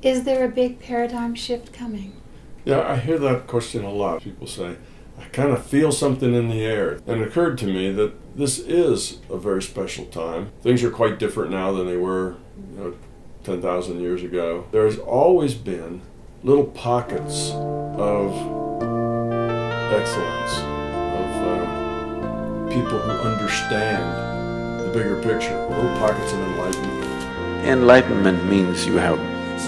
Is there a big paradigm shift coming? Yeah, I hear that question a lot. People say, I kind of feel something in the air. And it occurred to me that this is a very special time. Things are quite different now than they were 10,000 years ago. There's always been little pockets of excellence, of people who understand the bigger picture, little pockets of enlightenment. Enlightenment means you have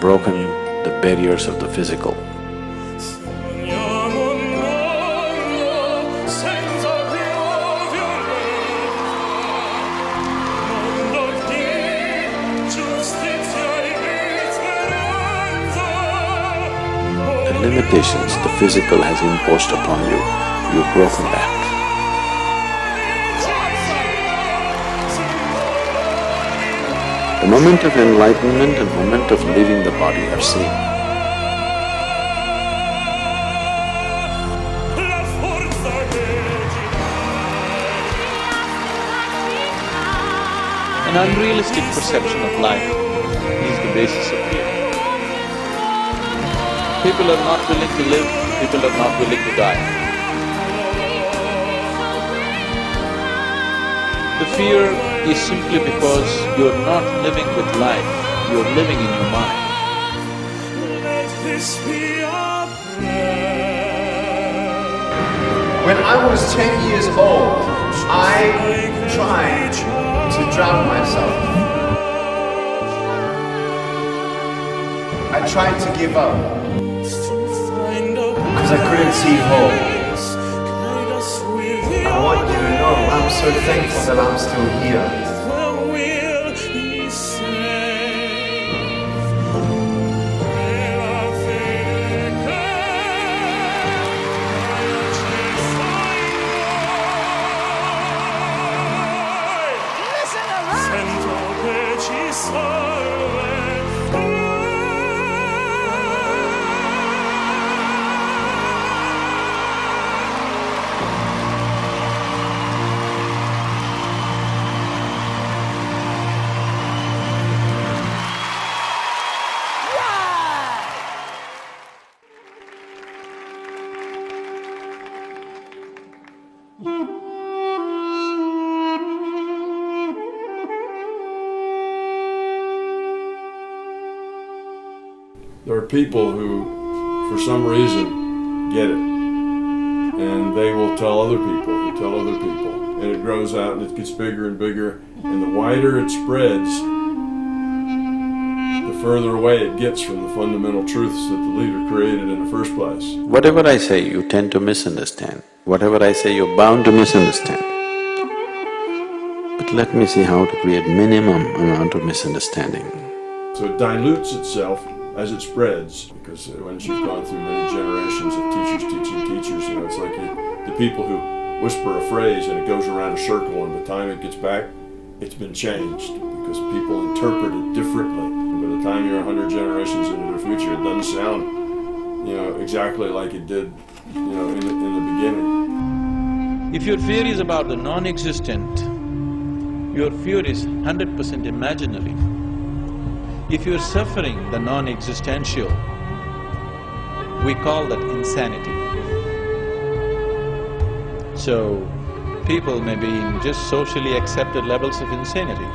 broken the barriers of the physical. The limitations the physical has imposed upon you, you've broken that. The moment of enlightenment and moment of leaving the body are same. An unrealistic perception of life is the basis of fear. People are not willing to live, people are not willing to die. The fear is simply because you're not living with life, you're living in your mind. When I was 10 years old, I tried to drown myself. I tried to give up because I couldn't see hope. I want you to know I'm so thankful that I'm still here. There are people who, for some reason, get it, and they will tell other people, who tell other people, and it grows out and it gets bigger and bigger, and the wider it spreads, the further away it gets from the fundamental truths that the leader created in the first place. Whatever I say, you tend to misunderstand. Whatever I say, you're bound to misunderstand. But let me see how to create minimum amount of misunderstanding. So it dilutes itself as it spreads, because once you've gone through many generations of teachers teaching teachers, it's like the people who whisper a phrase and it goes around a circle, and by the time it gets back, it's been changed, because people interpret it differently. And by the time you're 100 generations into the future, it doesn't sound, exactly like it did, in the beginning. If your fear is about the non-existent, your fear is 100% imaginary. If you're suffering the non-existential, we call that insanity. So, people may be in just socially accepted levels of insanity.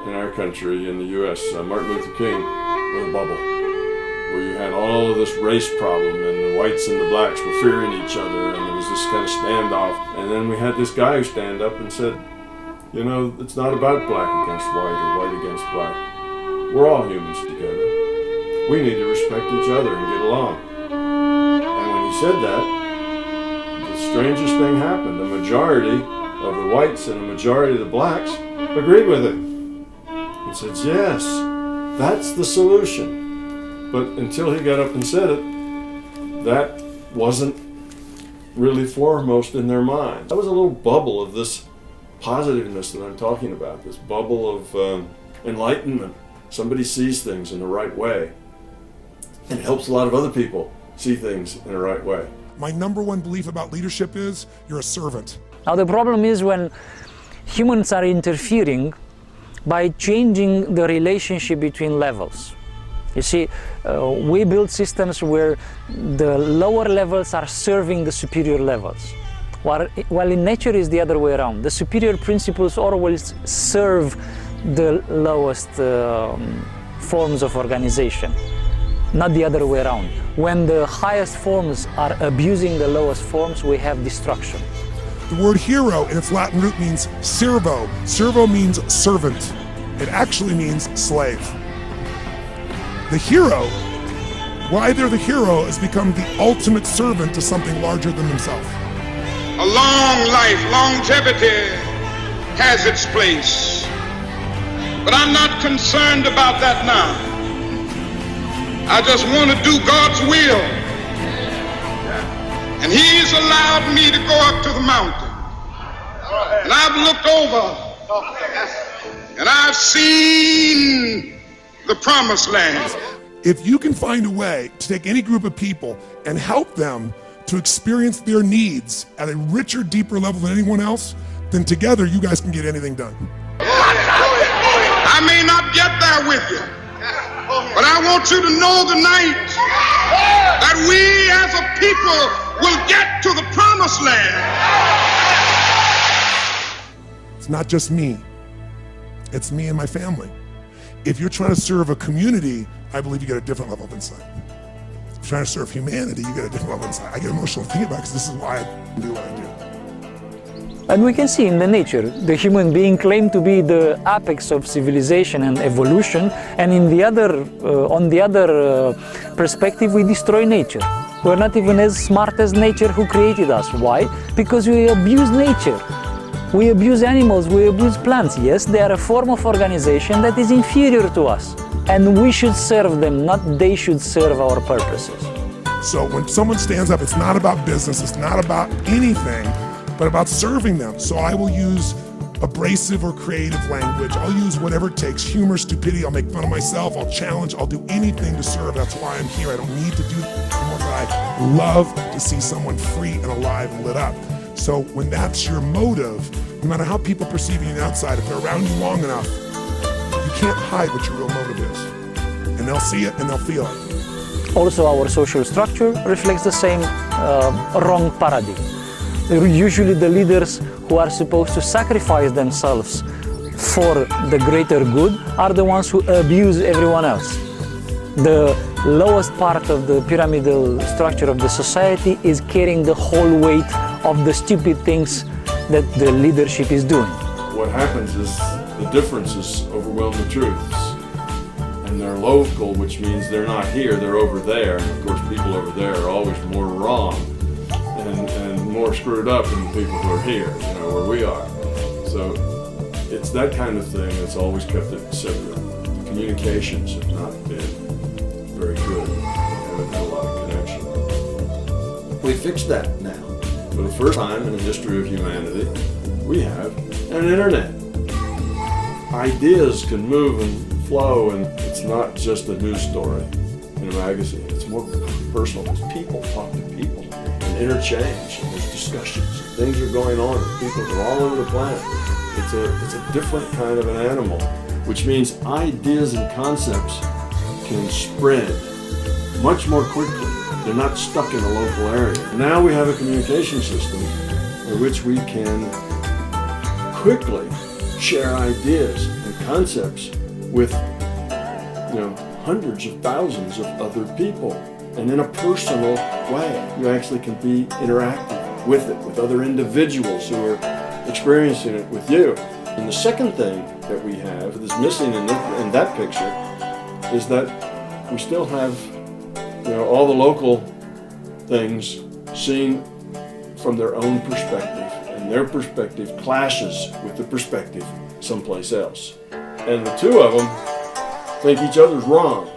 In our country, in the US, Martin Luther King was a bubble, where you had all of this race problem, and the whites and the blacks were fearing each other, and there was this kind of standoff. And then we had this guy who stand up and said, it's not about black against white or white against black. We're all humans together. We need to respect each other and get along. And when he said that, the strangest thing happened. The majority of the whites and the majority of the blacks agreed with him. He said, yes, that's the solution. But until he got up and said it, that wasn't really foremost in their minds. That was a little bubble of this positiveness that I'm talking about, this bubble of enlightenment. Somebody sees things in the right way, and it helps a lot of other people see things in the right way. My number one belief about leadership is you're a servant. Now the problem is when humans are interfering by changing the relationship between levels. You see, we build systems where the lower levels are serving the superior levels, while in nature is the other way around. The superior principles always serve the lowest forms of organization, not the other way around. When the highest forms are abusing the lowest forms, we have destruction. The word hero in its Latin root means servo. Servo means servant. It actually means slave. The hero, why they're the hero, has become the ultimate servant to something larger than themselves. A long life, longevity has its place. But I'm not concerned about that now. I just want to do God's will. And He's allowed me to go up to the mountain. And I've looked over and I've seen the promised land. If you can find a way to take any group of people and help them to experience their needs at a richer, deeper level than anyone else, then together you guys can get anything done. I may not get there with you, but I want you to know tonight that we as a people will get to the promised land. It's not just me. It's me and my family. If you're trying to serve a community, I believe you get a different level of insight. If you're trying to serve humanity, you get a different level of insight. I get emotional thinking about it because this is why I do what I do. And we can see in the nature, the human being claimed to be the apex of civilization and evolution, and in the other, on the other perspective, we destroy nature. We're not even as smart as nature who created us. Why? Because we abuse nature. We abuse animals, we abuse plants. Yes, they are a form of organization that is inferior to us. And we should serve them, not they should serve our purposes. So when someone stands up, it's not about business, it's not about anything, but about serving them. So I will use abrasive or creative language. I'll use whatever it takes, humor, stupidity, I'll make fun of myself, I'll challenge, I'll do anything to serve. That's why I'm here. I don't need to do anymore, but I love to see someone free and alive and lit up. So when that's your motive, no matter how people perceive you on the outside, if they're around you long enough, you can't hide what your real motive is. And they'll see it and they'll feel it. Also, our social structure reflects the same wrong paradigm. Usually the leaders who are supposed to sacrifice themselves for the greater good are the ones who abuse everyone else. The lowest part of the pyramidal structure of the society is carrying the whole weight of the stupid things that the leadership is doing. What happens is the differences overwhelm the truths. And they're local, which means they're not here, they're over there. And of course, people over there are always more wrong and more screwed up than the people who are here, you know, where we are. So it's that kind of thing that's always kept it separate. The communications have not been very good. We haven't had a lot of connection. We fixed that now. For the first time in the history of humanity, we have an internet. Ideas can move and flow, and it's not just a news story in a magazine. It's more personal because people talk to people and interchange, and there's discussions. Things are going on with people from all over the planet. It's a different kind of an animal, which means ideas and concepts can spread much more quickly. They're not stuck in a local area. Now we have a communication system in which we can quickly share ideas and concepts with, you know, hundreds of thousands of other people. And in a personal way, you actually can be interactive with it, with other individuals who are experiencing it with you. And the second thing that we have that's missing in that picture is that we still have, you know, all the local things seen from their own perspective, and their perspective clashes with the perspective someplace else. And the two of them think each other's wrong.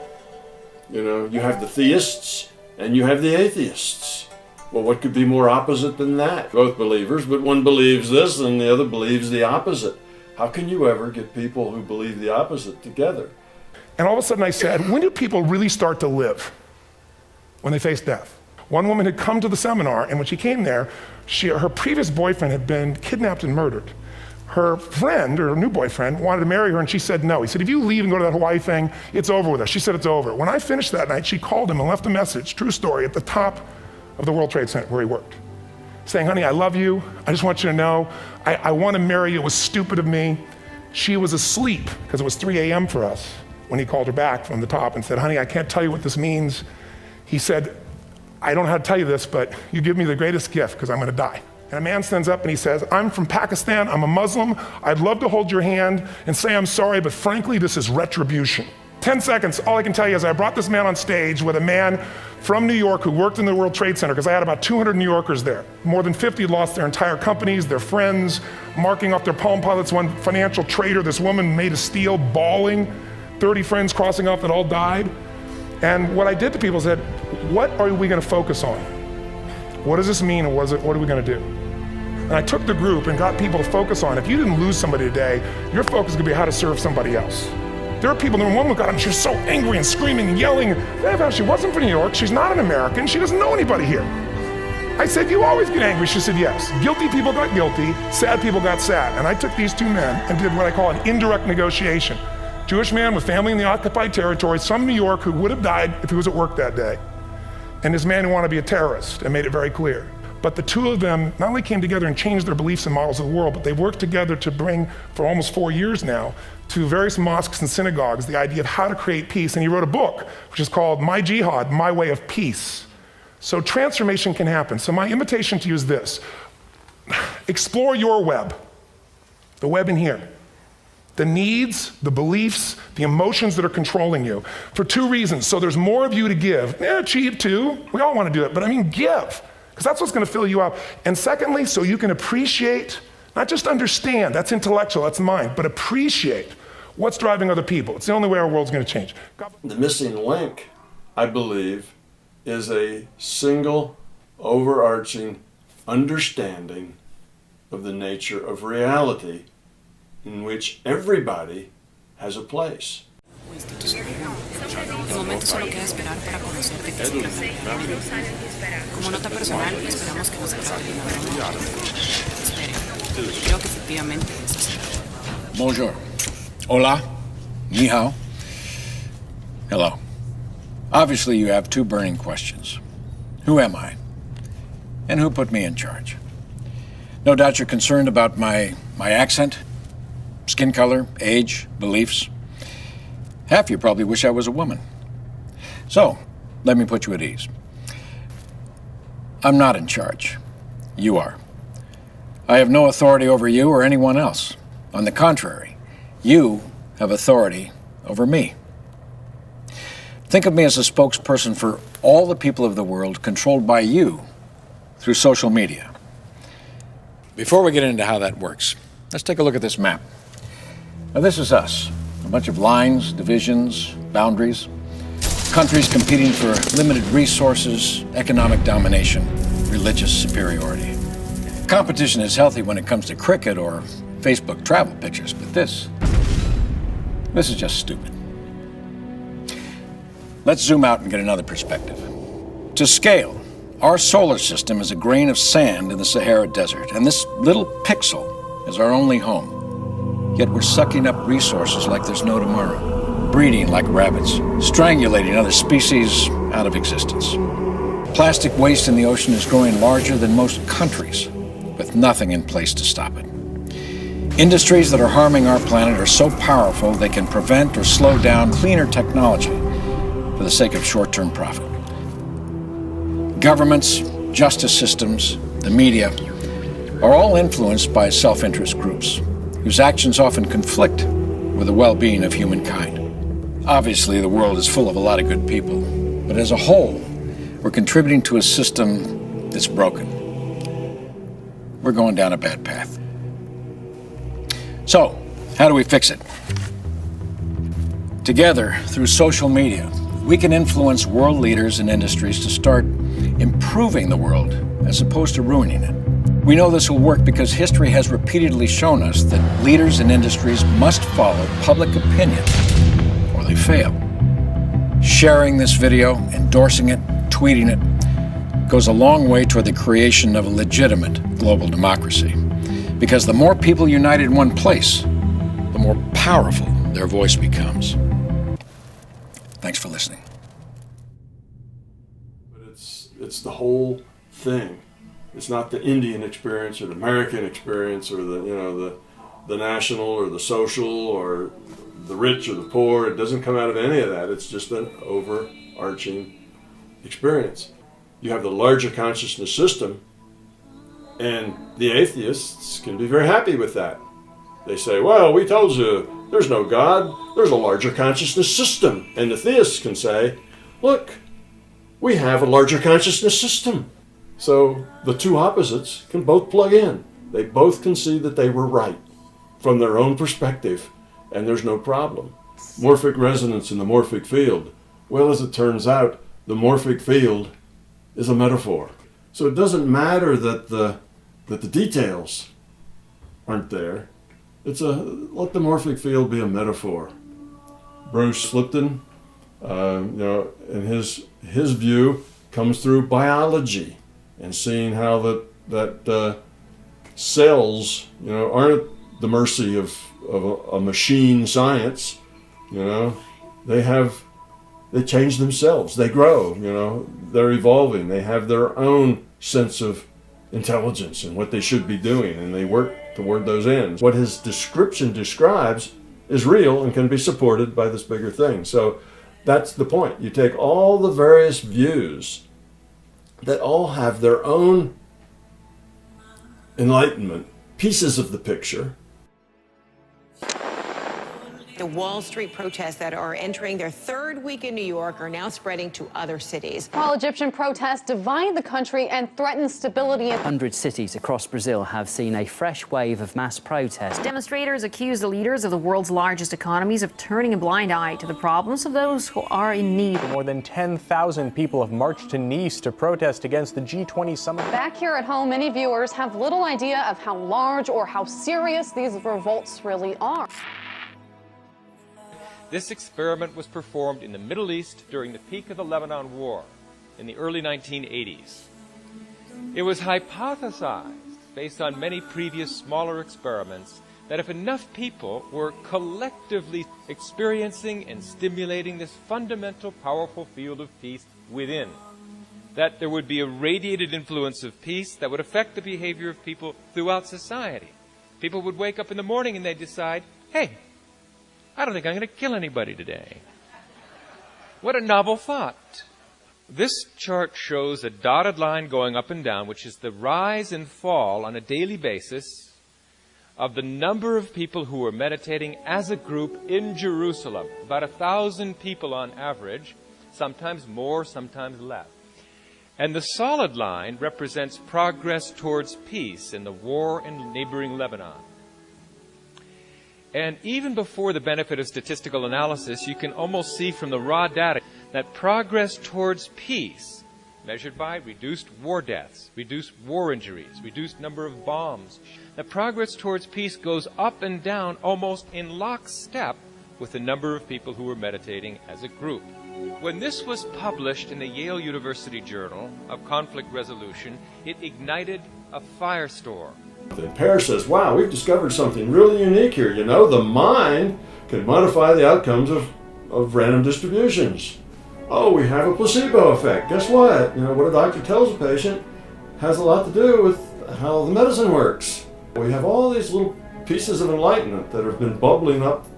You know, you have the theists and you have the atheists. Well, what could be more opposite than that? Both believers, but one believes this and the other believes the opposite. How can you ever get people who believe the opposite together? And all of a sudden I said, when do people really start to live? When they face death. One woman had come to the seminar, and when she came there, her previous boyfriend had been kidnapped and murdered. her friend, or her new boyfriend, wanted to marry her, and she said no. He said, if you leave and go to that Hawaii thing, it's over with us. She said it's over. When I finished that night, she called him and left a message, true story, at the top of the World Trade Center where he worked, saying, honey, I love you. I just want you to know, I want to marry you. It was stupid of me. She was asleep, because it was 3 a.m. for us, when he called her back from the top and said, honey, I can't tell you what this means. He said, I don't know how to tell you this, but you give me the greatest gift, because I'm going to die. And a man stands up and he says, I'm from Pakistan, I'm a Muslim, I'd love to hold your hand and say I'm sorry, but frankly, this is retribution. 10 seconds, all I can tell you is I brought this man on stage with a man from New York who worked in the World Trade Center, because I had about 200 New Yorkers there. More than 50 lost their entire companies, their friends, marking off their Palm Pilots, one financial trader, this woman made of steel, bawling, 30 friends crossing off that all died. And what I did to people said, what are we going to focus on? What does this mean, and what are we going to do? And I took the group and got people to focus on, if you didn't lose somebody today, your focus is going to be how to serve somebody else. There are people, one look at her, she was so angry and screaming and yelling. She wasn't from New York, she's not an American, she doesn't know anybody here. I said, you always get angry? She said, yes. Guilty people got guilty, sad people got sad. And I took these two men and did what I call an indirect negotiation. Jewish man with family in the occupied territories from New York who would have died if he was at work that day. And this man who wanted to be a terrorist, and made it very clear. But the two of them not only came together and changed their beliefs and models of the world, but they worked together to bring, for almost 4 years now, to various mosques and synagogues, the idea of how to create peace. And he wrote a book, which is called My Jihad, My Way of Peace. So transformation can happen. So my invitation to you is this. Explore your web, the web in here. The needs, the beliefs, the emotions that are controlling you, for 2 reasons. So there's more of you to give. Achieve too, we all want to do it, but I mean give, because that's what's going to fill you up. And secondly, so you can appreciate, not just understand, that's intellectual, that's mind, but appreciate what's driving other people. It's the only way our world's going to change. The missing link, I believe, is a single, overarching understanding of the nature of reality, in which everybody has a place. De momento solo queda esperar para conocer de qué se trata. Como nota personal, esperamos que no se trate de una broma. Espere, creo que efectivamente es así. Bonjour. Hola. Ni hao. Hello. Obviously you have 2 burning questions. Who am I? And who put me in charge? No doubt you're concerned about my accent, skin color, age, beliefs. Half you probably wish I was a woman. So, let me put you at ease. I'm not in charge. You are. I have no authority over you or anyone else. On the contrary, you have authority over me. Think of me as a spokesperson for all the people of the world, controlled by you through social media. Before we get into how that works, let's take a look at this map. Now, this is us. A bunch of lines, divisions, boundaries. Countries competing for limited resources, economic domination, religious superiority. Competition is healthy when it comes to cricket or Facebook travel pictures, but this is just stupid. Let's zoom out and get another perspective. To scale, our solar system is a grain of sand in the Sahara Desert, and this little pixel is our only home. Yet we're sucking up resources like there's no tomorrow, breeding like rabbits, strangulating other species out of existence. Plastic waste in the ocean is growing larger than most countries, with nothing in place to stop it. Industries that are harming our planet are so powerful they can prevent or slow down cleaner technology for the sake of short-term profit. Governments, justice systems, the media are all influenced by self-interest groups whose actions often conflict with the well-being of humankind. Obviously, the world is full of a lot of good people, but as a whole, we're contributing to a system that's broken. We're going down a bad path. So, how do we fix it? Together, through social media, we can influence world leaders and industries to start improving the world as opposed to ruining it. We know this will work because history has repeatedly shown us that leaders and industries must follow public opinion or they fail. Sharing this video, endorsing it, tweeting it, goes a long way toward the creation of a legitimate global democracy. Because the more people unite in one place, the more powerful their voice becomes. Thanks for listening. But it's the whole thing. It's not the Indian experience or the American experience or the national or the social or the rich or the poor. It doesn't come out of any of that. It's just an overarching experience. You have the larger consciousness system, and the atheists can be very happy with that. They say, well, we told you there's no God, there's a larger consciousness system. And the theists can say, look, we have a larger consciousness system. So the two opposites can both plug in. They both can see that they were right from their own perspective, and there's no problem. Morphic resonance in the morphic field. Well, as it turns out, the morphic field is a metaphor. So it doesn't matter that the details aren't there. Let the morphic field be a metaphor. Bruce Lipton, in his view, comes through biology and seeing how that cells, aren't at the mercy of a machine science. They change themselves. They grow. They're evolving. They have their own sense of intelligence and what they should be doing, and they work toward those ends. What his description describes is real and can be supported by this bigger thing. So that's the point. You take all the various views that all have their own enlightenment, pieces of the picture. The Wall Street protests that are entering their third week in New York are now spreading to other cities. While Egyptian protests divide the country and threaten stability. 100 cities across Brazil have seen a fresh wave of mass protests. Demonstrators accuse the leaders of the world's largest economies of turning a blind eye to the problems of those who are in need. More than 10,000 people have marched to Nice to protest against the G20 summit. Back here at home, many viewers have little idea of how large or how serious these revolts really are. This experiment was performed in the Middle East during the peak of the Lebanon War in the early 1980s. It was hypothesized, based on many previous smaller experiments, that if enough people were collectively experiencing and stimulating this fundamental, powerful field of peace within, that there would be a radiated influence of peace that would affect the behavior of people throughout society. People would wake up in the morning and they'd decide, hey, I don't think I'm going to kill anybody today. What a novel thought. This chart shows a dotted line going up and down, which is the rise and fall on a daily basis of the number of people who are meditating as a group in Jerusalem. About 1,000 people on average, sometimes more, sometimes less. And the solid line represents progress towards peace in the war in neighboring Lebanon. And even before the benefit of statistical analysis, you can almost see from the raw data that progress towards peace, measured by reduced war deaths, reduced war injuries, reduced number of bombs, that progress towards peace goes up and down almost in lockstep with the number of people who were meditating as a group. When this was published in the Yale University Journal of Conflict Resolution, it ignited a firestorm. And Pear says, wow, we've discovered something really unique here. The mind can modify the outcomes of random distributions. Oh, we have a placebo effect. Guess what? What a doctor tells a patient has a lot to do with how the medicine works. We have all these little pieces of enlightenment that have been bubbling up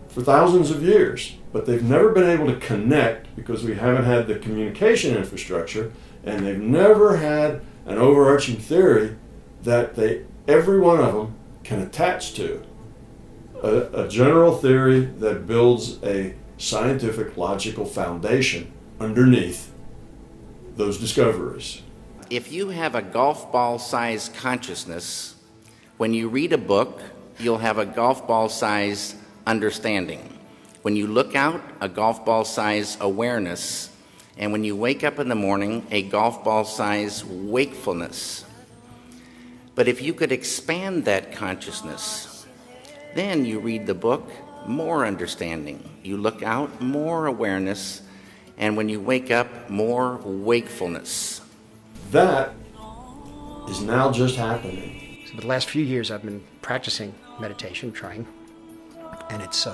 for thousands of years, but they've never been able to connect because we haven't had the communication infrastructure, and they've never had an overarching theory that every one of them can attach to. A general theory that builds a scientific, logical foundation underneath those discoveries. If you have a golf ball-sized consciousness, when you read a book, you'll have a golf ball-sized understanding. When you look out, a golf ball-sized awareness. And when you wake up in the morning, a golf ball-sized wakefulness. But if you could expand that consciousness, then you read the book, more understanding. You look out, more awareness. And when you wake up, more wakefulness. That is now just happening. So for the last few years, I've been practicing meditation, trying, and it's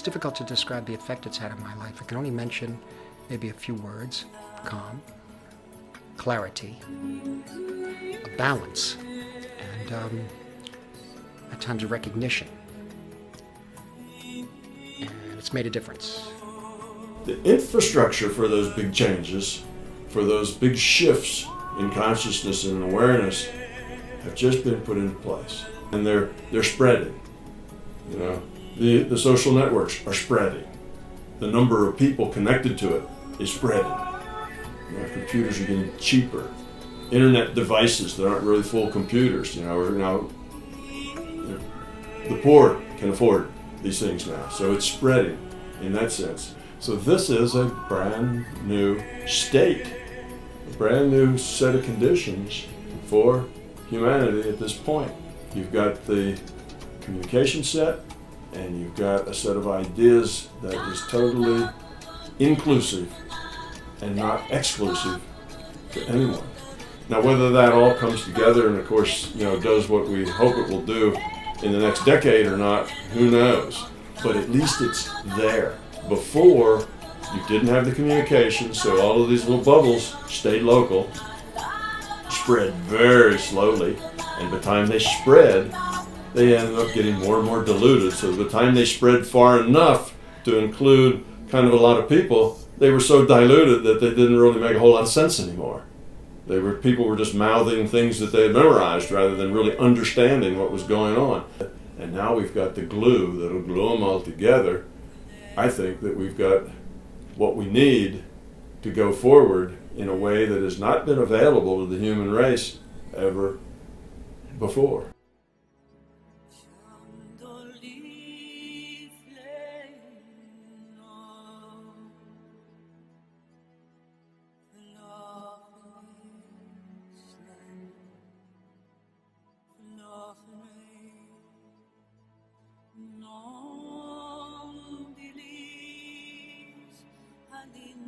difficult to describe the effect it's had on my life. I can only mention maybe a few words: calm, clarity, a balance, and at times a recognition. And it's made a difference. The infrastructure for those big changes, for those big shifts in consciousness and awareness, have just been put into place, and they're spreading. You know, the social networks are spreading. The number of people connected to it is spreading. You know, computers are getting cheaper. Internet devices that aren't really full computers, the poor can afford these things now. So it's spreading in that sense. So this is a brand new state, a brand new set of conditions for humanity at this point. You've got the communication set, and you've got a set of ideas that is totally inclusive and not exclusive to anyone. Now, whether that all comes together and, of course, does what we hope it will do in the next decade or not, who knows? But at least it's there. Before, you didn't have the communication, so all of these little bubbles stayed local, spread very slowly, and by the time they spread, they ended up getting more and more diluted. So by the time they spread far enough to include kind of a lot of people, they were so diluted that they didn't really make a whole lot of sense anymore. People were just mouthing things that they had memorized rather than really understanding what was going on. And now we've got the glue that'll glue them all together. I think that we've got what we need to go forward in a way that has not been available to the human race ever before. Non believes and in